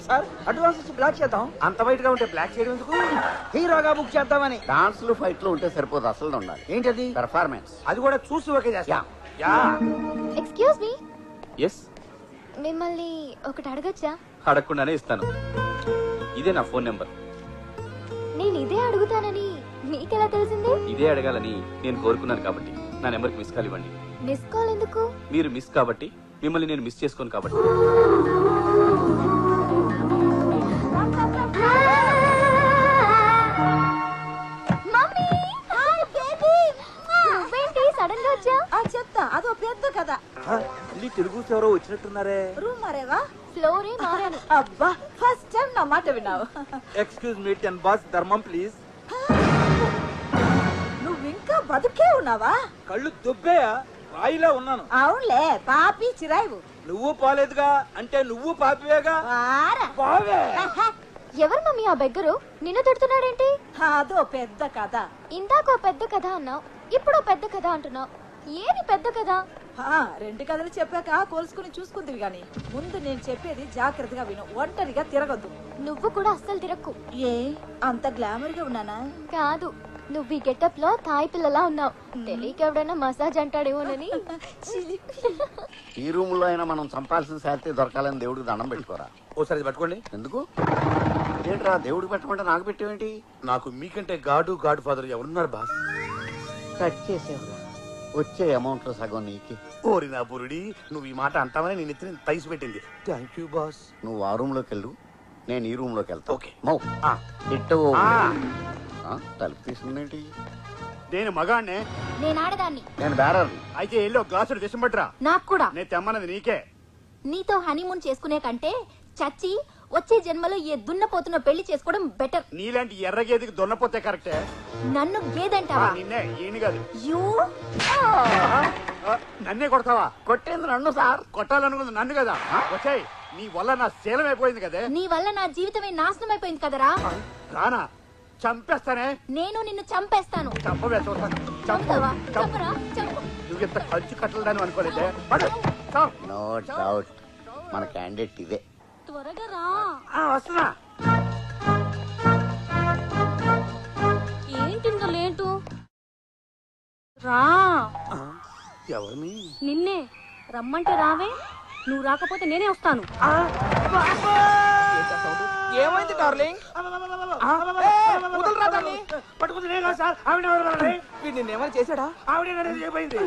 Sir advance ఇచ్చి black చేద్దాం. అంత వైట్ గా ఉంటే బ్లాక్ చేయడం ఎందుకు? హీరోగా బుక్ చేద్దామని. డాన్స్లు ఫైట్లు ఉంటే సరిపోదు, అసలు ఉండాలి. ఏంటది? పెర్ఫార్మెన్స్. అది కూడా చూసి ఓకే చేస్తా. యా ఎక్స్క్యూజ్ మీ, ఎస్, మిమ్మల్ని ఒకటి అడగచ్చా? అడగకుండానే ఇస్తాను. ఇదే నా ఫోన్ నెంబర్. నేను ఇదే అడుగుతానని మీకెలా తెలిసింది? ఇదే అడగాలని నేను కోరుకున్నాను కాబట్టి నా నెంబర్కి మిస్ కాల్ ఇవ్వండి. మిస్ కాల్ ఎందుకు? మీరు మిస్ కాబట్టి, మిమ్మల్ని నేను మిస్ చేసుకోను కాబట్టి. Mummy, hi baby. నువ్వేంటి సడన్ గా వచ్చా? చెప్తా, అదో పెద్ద కదా. మళ్ళీ తెలుగు ఎవరో వచ్చినట్టున్నారే. రూమ్ మారేవా? ఫ్లోరే మారాను. అబ్బా, ఫస్ట్ టైం నా మాట విన్నావు. ఎక్స్క్యూజ్ మీ టెన్ బాస్ ధర్మం ప్లీజ్. నువ్వు ఇంకా బతుకే ఉన్నావా? కళ్ళు దుబ్బేయా? రాయిలా ఉన్నాను. అవునులే, పాపి చిరాయివు. నువ్వు పోలేదుగా, అంటే నువ్వు పాపివేగా. వారా. పోవే. ఎవరు మమ్మీ ఆ బెగ్గరు? నిన్ను తిడుతున్నాడేంటి? అదో పెద్ద కథ. ఇందాకో పెద్ద కథ అన్నావు, ఇప్పుడు పెద్ద కథ అంటున్నావు. ఏది పెద్ద కథ? రెండు కథలు చెప్పాక కోల్చుకుని చూసుకుందివి గాని, ముందు నేను చెప్పేది జాగ్రత్తగా విను. ఒంటరిగా తిరగద్దు. నువ్వు కూడా అస్సలు తిరక్కు. ఏ అంత గ్లామర్ గా ఉన్నానా? కాదు, నువ్వు ఈ గెటప్ లో తాయి పిల్లలా ఉన్నావు. తెలియక ఎవడైనా మసాజ్ అంటాడేమోనని. ఈ రూమ్ లో అయినా మనం చంపాల్సిన శాలరీ దొరకాలని దేవుడికి దండం పెట్టుకోరా. ఓసారి పట్టుకోండి. ఎందుకు? ఏంట్రా దేవుడికి పెట్టమంటే నాకు పెట్టేవేంటి? నాకు మీకంటే గాడ్ ఫాదర్ ఎవరున్నారు బాస్? కట్ చేసేవరా, వచ్చే అమౌంట్ లో సగం నీకే. ఓరి నా బురుడి, నువ్వు ఈ మాట అంటావని నేను ఎత్తిన తైసి పెట్టింది. Thank you boss. నువ్వు ఆ రూమ్ లోకి వెళ్ళు, నేను ఈ రూమ్ లోకి వెళ్తా. ఓకే. మౌ ఆ. ఇట్టు తలుపు తీసుకుందేంటి? నేను మగాడినే. నేను ఆడదాన్ని. నేను బేరర్. అయితే వెళ్ళి ఒక గ్లాసుడు విషం పట్టురా. నాకు కూడా. నేను తెమ్మన్నది నీకే. నీతో హనీమూన్ చేసుకునే కంటే చచ్చి వచ్చే జన్మలో ఏ దున్నపోతున్న పెళ్లి చేసుకోవడం బెటర్. నీలాంటి ఎర్రగేదికి దున్నపోతే కరెక్టే. నన్ను గేదంటావా? నిన్నే, ఈయన కాదు. యూ నన్నే కొడతావా? కొట్టేంది నన్ను సార్. కొట్టాలనుకుంది నన్ను కదా. వచ్చాయి, నీ వల్ల నా శీలం అయిపోయింది కదే. నీ వల్ల నా జీవితమే నాశనం అయిపోయింది కదరా. రానా, చంపేస్తానే. నేను నిన్ను చంపేస్తాను. చంపవే, చూస్తాను. చంపుతావా? చంపు. చంపరా? చంపు. నువ్వు ఇంత కంచు కట్టలేదని అనుకోలేదే. పడు. చావ్. నో డౌట్ మన క్యాండిడేట్ ఇదే. త్వరగా రా. వస్తున్నా. ఏంటింత లేటు? రా. ఎవరిని? నిన్నే రమ్మంటే రావే. నువ్వు రాకపోతే నేనే వస్తాను. ఏమైంది డార్లింగ్? పట్టుకుంది నేను కాదు సార్. ఆవిడ నిన్నేమైనా చేశాడా? ఆవిడ అయిపోయింది.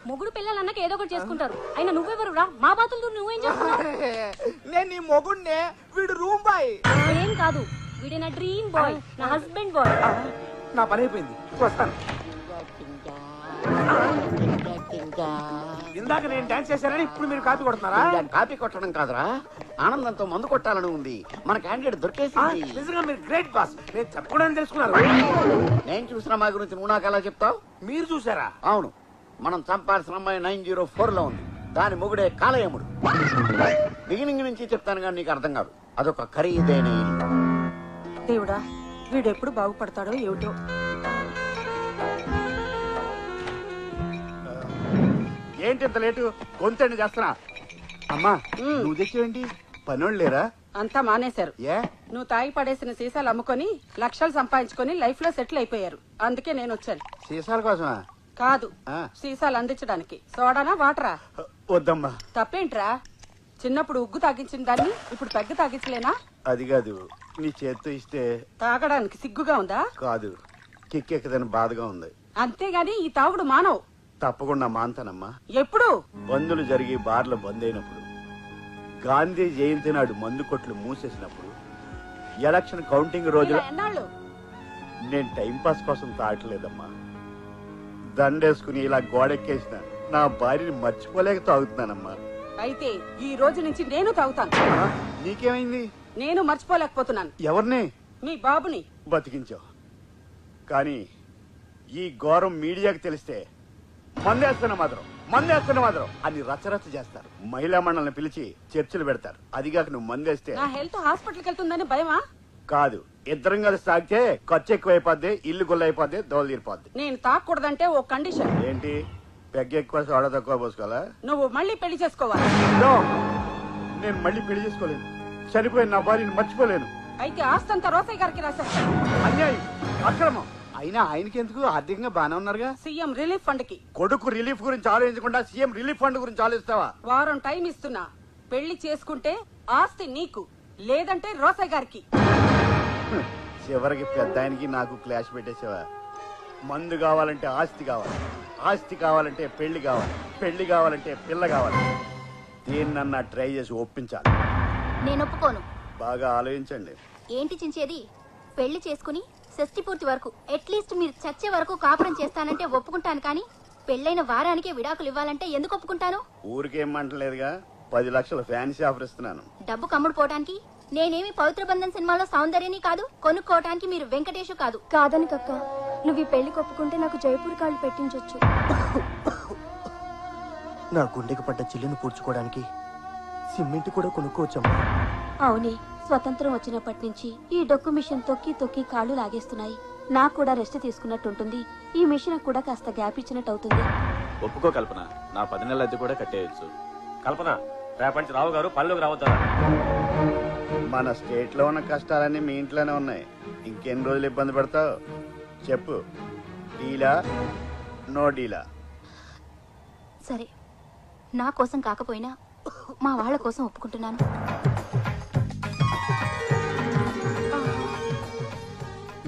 మొగుడు పిల్లలన్నాక ఏదో ఒకటి చేసుకుంటారు. అయినా నువ్వెవరు రా? మా బాతులతో నువ్వేం చేస్తున్నావు? నేను నీ మొగుడినే, వీడు రూమ్ బాయ్. ఏం కాదు, వీడే నా డ్రీమ్ బాయ్, నా హస్బెండ్ బాయ్. నా పని అయిపోయింది, వస్తాను. ఇందాక నేను డాన్స్ చేశానని ఇప్పుడు మీరు కాపీ కొడుతున్నారా? కాపీ కొట్టడం కాదురా, ఆనందంతో మందు కొట్టాలని ఉంది. మన క్యాండిడేట్ దొరికేసింది. నిజంగా మీరు గ్రేట్ బాస్. నేను చెప్పకూడదని తెలుసుకున్నారు. నేను చూసిన మా గురించి నువ్వు నాకు ఎలా చెప్తావు? మీరు చూసారా? అవును, మనం చంపాల్సిన అమ్మాయి 904 లో ఉంది. దాని మొగుడే కాలయముడు. బిగినింగ్ నుంచి చెప్తాను కానీ నీకు అర్థం కాదు. అదొక ఖరీదైన ఇల్లు. దేవుడా, వీడెప్పుడు బాగుపడతాడో ఏమిటో. ఏంటి ఇంత లేటు? గొంతండి చేస్తున్నా. అమ్మా, నువ్వు తెచ్చేవేంటి? పనోళ్ళు లేరా? అంతా మానేశారు. ఏ? నువ్వు తాగి పడేసిన సీసాలు అమ్ముకొని లక్షలు సంపాదించుకొని లైఫ్ లో సెటిల్ అయిపోయారు. అందుకే నేను వచ్చాను. సీసాల కోసమా? కాదు, ఆ. సీసాలు అందించడానికి. సోడానా వాటరా? వద్దమ్మా. తప్పేంట్రా? చిన్నప్పుడు ఉగ్గు తాగించిన దాన్ని ఇప్పుడు పెగ్గ తాగించలేనా? అది కాదు, నీ చేత్తో ఇస్తే. తాగడానికి సిగ్గుగా ఉందా? కాదు, కిక్కెక్కదని బాధగా ఉంది. అంతేగాని ఈ తాగుడు మానవు. తప్పకుండా మాంతానమ్మా. ఎప్పుడు? బందులు జరిగి బార్లు బంద్ అయినప్పుడు, గాంధీ జయంతి నాడు మందు కొట్లు మూసేసినప్పుడు, ఎలక్షన్ కౌంటింగ్ రోజున ఎన్నాళ్ళు? నేను టైంపాస్ కోసం తాగట్లేదమ్మా. దండేసుకుని ఇలా గోడెక్కేసిన నా భార్యని మర్చిపోలేక తాగుతున్నానమ్మా. అయితే ఈ రోజు నుంచి నేను తాగుతాను. నీకేమైంది? నేను మర్చిపోలేకపోతున్నాను. ఎవరిని? మీ బాబుని. బతికించావు, కానీ ఈ ఘోరం మీడియాకి తెలిస్తే మందేస్తున్న మాత్రం అని రచరచ చేస్తారు. మహిళా మండలిని పిలిచి చర్చలు పెడతారు. అదిగాక నువ్వు మందేస్తే నా హెల్త్ హాస్పిటల్కి వెళ్తుందని భయమా? కాదు, ఇద్దరం కలిసి తాగితే ఖర్చు ఎక్కువైపోద్ది, ఇల్లు గుల్లైపోద్ది, దోలు తీరిపోద్ది. నేను తాగకూడదంటే ఓ కండిషన్. ఏంటి? పెగ్గ ఎక్కువ సోడా తక్కువ పోసుకోవాలా? నువ్వు మళ్ళీ పెళ్లి చేసుకోవాలి. నో, నేను మళ్ళీ పెళ్లి చేసుకోలేను. చనిపోయిన నా భార్యను మర్చిపోలేను. అయితే ఆస్తంతా రోసయ్య గారికి రాశారు. అన్యాయం, అక్రమం. అయినా ఆయనకి ఎందుకు? ఆర్థికంగా బానే ఉన్నారుగా. సీఎం రిలీఫ్ ఫండ్ కి కొడుకు రిలీఫ్ గురించి ఆలోచించకుండా సీఎం రిలీఫ్ ఫండ్ గురించి ఆలోచిస్తావా? వారం టైం ఇస్తున్నా. పెళ్లి చేసుకుంటే ఆస్తి నీకు, లేదంటే రోసయ్య గారికి. చివరికి పెద్ద ఆయనకి నాకు క్లాష్ పెట్టేసావా? మందు కావాలంటే ఆస్తి కావాలి, ఆస్తి కావాలంటే పెళ్లి కావాలి, పెళ్లి కావాలంటే పిల్ల కావాలి. దేన్నన్నా ట్రై చేసి ఒప్పించాలి. నేను ఒప్పుకోను. బాగా ఆలోచించండి. ఏంటి చించేది? పెళ్లి చేసుకుని షష్టి పూర్తి వరకు అట్లీస్ట్ మీరు చచ్చే వరకు కాపురం చేస్తానంటే ఒప్పుకుంటాను, కానీ పెళ్ళైన వారానికే విడాకులు ఇవ్వాలంటే ఎందుకు ఒప్పుకుంటాను? ఊరికేం మంటలేదుగా. 10 లక్షల ఫ్యాన్సీ ఆఫర్ ఇస్తున్నాను. డబ్బు కమ్ముడు పోవటానికి నేనేమి పవిత్ర బంధన్ సినిమాలో సౌందర్యని కాదు, కొనుక్కోవటానికి మీరు వెంకటేష్ కాదు. కాదని కక్క, నువ్వు ఈ పెళ్లి కొప్పుకుంటే నాకు జైపూర్ కాళ్ళు పెట్టించొచ్చు. నా గుండెకి పడ్డ చిల్లును పూడ్చుకోవడానికి సిమెంట్ కూడా కొనుక్కోవచ్చమ్మా. అవునే, స్వతంత్రం వచ్చినప్పటి నుంచి ఈ డొక్కు మిషన్ తొక్కి తొక్కి కాళ్ళు లాగేస్తున్నాయి. నాకు కూడా రెస్ట్ తీసుకున్నట్టుంటుంది. ఈ మిషన్ కూడా కాస్త గ్యాప్ ఇచ్చినట్టు అవుతుంది. ఒప్పుకో కల్పన, నా 10 నెలల అద్దె కూడా కట్టేయచ్చు. కల్పన, రేపటి నుంచి రావు గారు పనిలోకి రావద్దా? మన స్టేట్ లో ఉన్న కష్టాలన్నీ మీ ఇంట్లోనే ఉన్నాయి. ఇంకెన్ని రోజులు ఇబ్బంది పడతావు చెప్పు. డీలా నో డీలా? సరే, నా కోసం కాకపోయినా మా వాళ్ళ కోసం ఒప్పుకుంటున్నాను.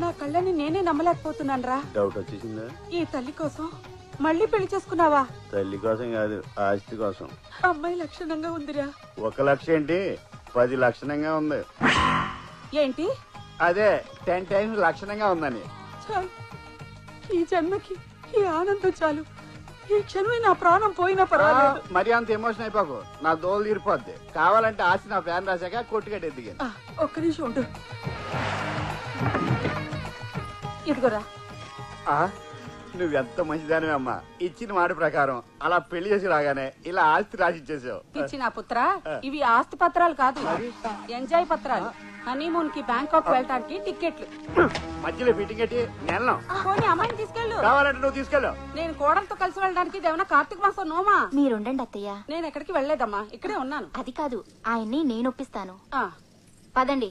నా కళ్ళని నేనే నమ్మలేకపోతున్నాను రా. డౌట్ వచ్చేసిందా? ఈ తల్లి కోసం మళ్ళీ పెళ్లి చేసుకున్నావా? తల్లి కోసం కాదు, ఆస్తి కోసం. అమ్మాయి లక్షణంగా ఉందిరా. 1 లక్ష ఏంటి, 10 లక్షణంగా ఉంది. ఏంటి? అదే 10 టైమ్స్ లక్షణంగా ఉందని. చాలు, ఈ జన్మకి ఈ ఆనందం చాలు. ఈ క్షణమే నా ప్రాణం పోయినా పర్వాలేదు. మరి అంత ఎమోషన్ అయిపోకు, నా దోలు తీరిపోద్ది. కావాలంటే ఆస్తి నా ఫ్యాన్ రాశాక కొట్టుకట్టే దిగాను. ఒక్క నిమిషం ఉండు. ఇదిగోరా. నువ్వెంత మంచిదానివే అమ్మా. ఇచ్చిన మాట ప్రకారం అలా పెళ్లి చేసి రాగానే ఇలా ఆస్తి రాసి ఇచ్చేసావు. ఇచ్చిన పుత్ర, ఇవి ఆస్తి పత్రాలు కాదు, ఎంజాయ్ పత్రాలు. హనీమూన్ కి బ్యాంకాక్ వెళ్ళటానికి టికెట్లు. మధ్యలో ఫిట్టింగ్ ఎట్టి నెలను పోనీ అమ్మాయిని తీసుకెళ్ళు. కావాలంటే నువ్వు తీసుకెళ్ళు. నేను కోడలతో కలిసి వెళ్ళడానికి ఇదేమన్నా కార్తీక మాసం నోమా? మీరుండండి అత్తయ్య. నేను ఎక్కడికి వెళ్ళలేదమ్మా, ఇక్కడే ఉన్నాను. అది కాదు, ఆయన్ని నేను ఒప్పిస్తాను. ఆ, పదండి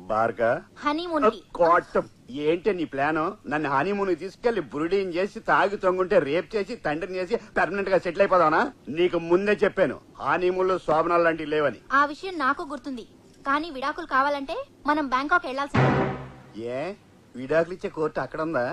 బార్కా హనీమూన్ కి. కోటం ఏంటి నీ ప్లాను? నన్ను హనీమూన్ తీసుకెళ్లి బురుడీని చేసి తాగి తొంగుంటే రేప్ చేసి తండ్రిని చేసి పర్మనెంట్ గా సెటిల్ అయిపోదావనా? నీకు ముందే చెప్పాను హనీమూన్ లో శోభనాలు లాంటివి లేవని. ఆ విషయం నాకు గుర్తుంది, కానీ విడాకులు కావాలంటే మనం బ్యాంకాక్ వెళ్లాల్సిందే. ఏ విడాకులు ఇచ్చే కోర్టు అక్కడ ఉందా?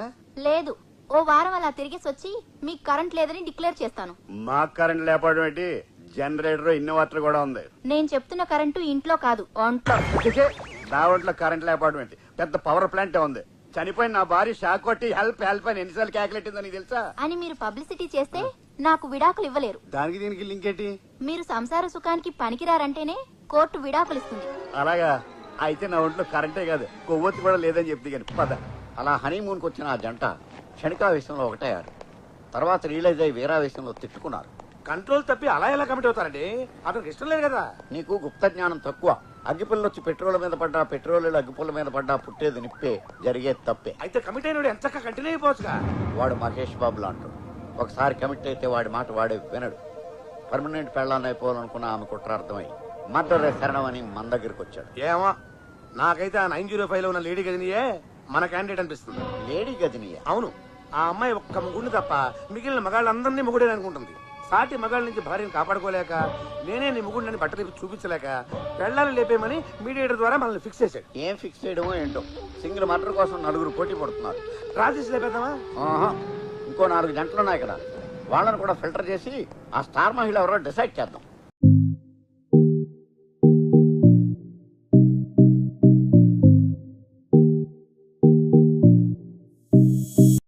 లేదు, ఓ వారం అలా తిరిగేసి వచ్చి మీకు కరెంట్ లేదని డిక్లేర్ చేస్తాను. మా కరెంట్ లేపడం ఏంటి? జనరేటర్ ఇన్వర్టర్ కూడా ఉంది. నేను చెప్తున్న కరెంటు ఇంట్లో కాదు, ఒంట్లో. నా ఒంట్లో కరెంట్ లేపడం ఏంటి? పెద్ద పవర్ ప్లాంట్ ఉంది. చనిపోయిన నా భార్య షాక్ కొట్టి హెల్ప్ హెల్ప్ అని ఎన్నిసార్లు క్యాకులేటిందో నీకు తెలుసా? అని మీరు పబ్లిసిటీ చేస్తే నాకు విడాకులు ఇవ్వలేరు. దానికి దీనికి లింక్ ఏంటి? మీరు సంసార సుఖానికి పనికిరారంటేనే కోర్టు విడాకులు ఇస్తుంది. అలాగా? అయితే నా ఒంట్లో కరెంటే కాదు, కొవ్వొత్తి కూడా లేదని చెప్తే కానీ పద. అలా హనీమూన్ కు వచ్చిన ఆ జంట క్షణికావేశంలో ఒకటయ్యారు. తర్వాత రియలైజ్ అయ్యి వీరావేశంలో తిట్టుకున్నారు. కంట్రోల్ తప్పి అలా ఎలా కమిట్ అవుతారండి? అతనికి ఇష్టం లేదు కదా. నీకు గుప్త జ్ఞానం తక్కువ. అగ్గిపుల్ల వచ్చి పెట్రోల్ మీద పడ్డా, పెట్రోల్ అగ్గిపుల్ల మీద పడ్డా పుట్టేది నిప్పే, జరిగేది తప్పే. అయితే కమిట్ అయిన ఎంత కంటిన్యూ అయిపోవచ్చుగా. వాడు మహేష్ బాబు లాంటి. ఒకసారి కమిట్ అయితే వాడి మాట వాడే వినడు. పర్మనెంట్ పెళ్ళాన్ని అయిపోవాలనుకున్న ఆమె కుట్రార్థమై మర్డరే శరణం అని మన దగ్గరికి వచ్చాడు. ఏమో, నాకైతే ఆ 905 లో ఉన్న లేడీ గదినియే మన క్యాండిడేట్ అనిపిస్తుంది. లేడీ గదినియే? అవును, ఆ అమ్మాయి ఒక్క ముగ్గురిని తప్ప మిగిలిన మగాళ్ళందరినీ ముగ్గుడే అనుకుంటుంది. సాటి మగాళ్ళ నుంచి భార్యను కాపాడుకోలేక, నేనే నీ ముగ్గుడిని బట్టలు చూపించలేక పెళ్ళాలను లేపేయమని మీడియేటర్ ద్వారా మనల్ని ఫిక్స్ చేశాడు. ఏం ఫిక్స్ చేయడమో ఏంటో. సింగిల్ మర్డర్ కోసం 4 పోటీ పడుతున్నారు. రాజేష్ లేపేద్దామా? ఇంకో 4 గంటలున్నాయి ఇక్కడ. వాళ్ళని కూడా ఫిల్టర్ చేసి ఆ స్టార్ మహిళ ఎవరో డిసైడ్ చేద్దాం.